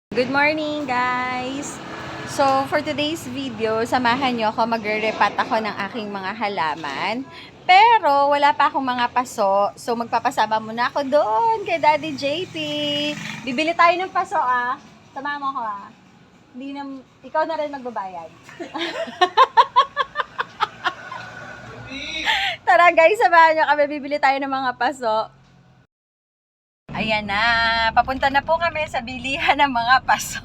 Good morning, guys! So, for today's video, samahan nyo ako, magre-repat ako ng aking mga halaman. Pero, wala pa akong mga paso. So, magpapasama muna ako doon kay Daddy JP. Bibili tayo ng paso, ah. Samahan mo ko, ah. Hindi na, ikaw na rin magbabayad. Tara, guys, samahan nyo kami. Bibili tayo ng mga paso. Ayan na, papunta na po kami sa bilihan ng mga paso.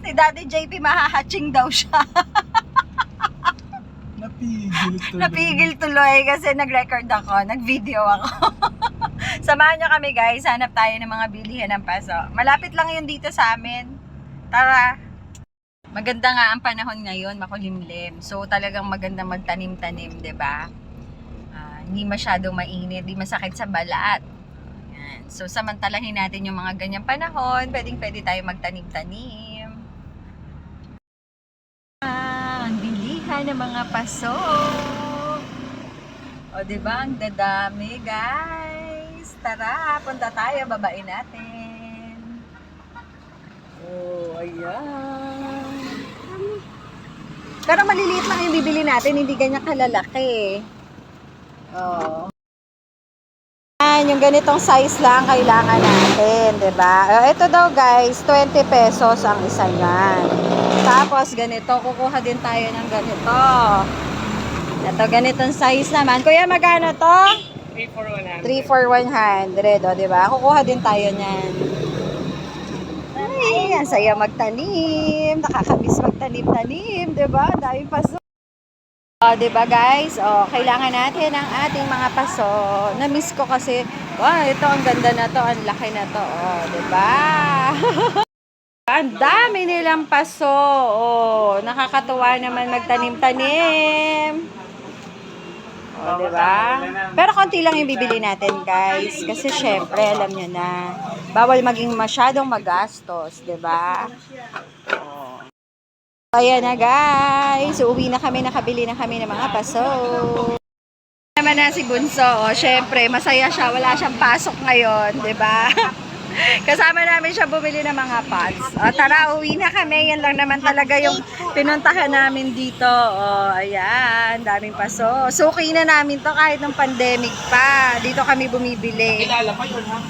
Si Daddy JP mahahatching daw siya. Napigil tuloy kasi nag-record ako, nag-video ako. Samahan nyo kami, guys, hanap tayo ng mga bilihan ng paso. Malapit lang yun dito sa amin. Tara. Maganda nga ang panahon ngayon, makulimlim. So talagang maganda magtanim-tanim, 'di ba? Hindi masyado mainit, hindi masakit sa balat. So, samantalahin natin yung mga ganyang panahon. Pwede tayo magtanim-tanim. Ang bilihan ng mga paso. O, diba? Ang dadami, guys. Tara, punta tayo. Babain natin. Oh, ayan. Pero maliliit lang yung bibili natin. Hindi ganyan kalalaki. Oh. Yung ganitong size lang kailangan natin, 'di ba? Ito daw, guys, 20 pesos ang isa niyan. Tapos ganito, kukuha din tayo ng ganito. Ito ganitong size naman. Kuya, magkano to? 3 for 100. 3 for 100, 'di ba? Kukuha din tayo niyan. Ay, ang saya magtanim. Nakakamiss magtanim-tanim, 'di ba? Dahil paso. Diba, guys? Kailangan natin ang ating mga paso. Na-miss ko kasi, wow, ito ang ganda na to, ang laki na to. Diba? Ang dami nilang paso. Nakakatuwa naman magtanim-tanim. Diba? Pero konti lang yung bibili natin, guys. Kasi syempre, alam nyo na, bawal maging masyadong magastos, diba? Ayan na, guys. Uuwi na kami, nakabili na kami ng mga paso. Naman na si Bunso, syempre, masaya siya. Wala siyang pasok ngayon, 'di ba? Kasama namin siya bumili ng mga pots. Tara, uwi na kami. Yan lang naman talaga yung pinuntahan namin dito. Ayan, daming paso. Suki na namin to kahit nung pandemic pa. Dito kami bumibili. Kilala pa yun, ha?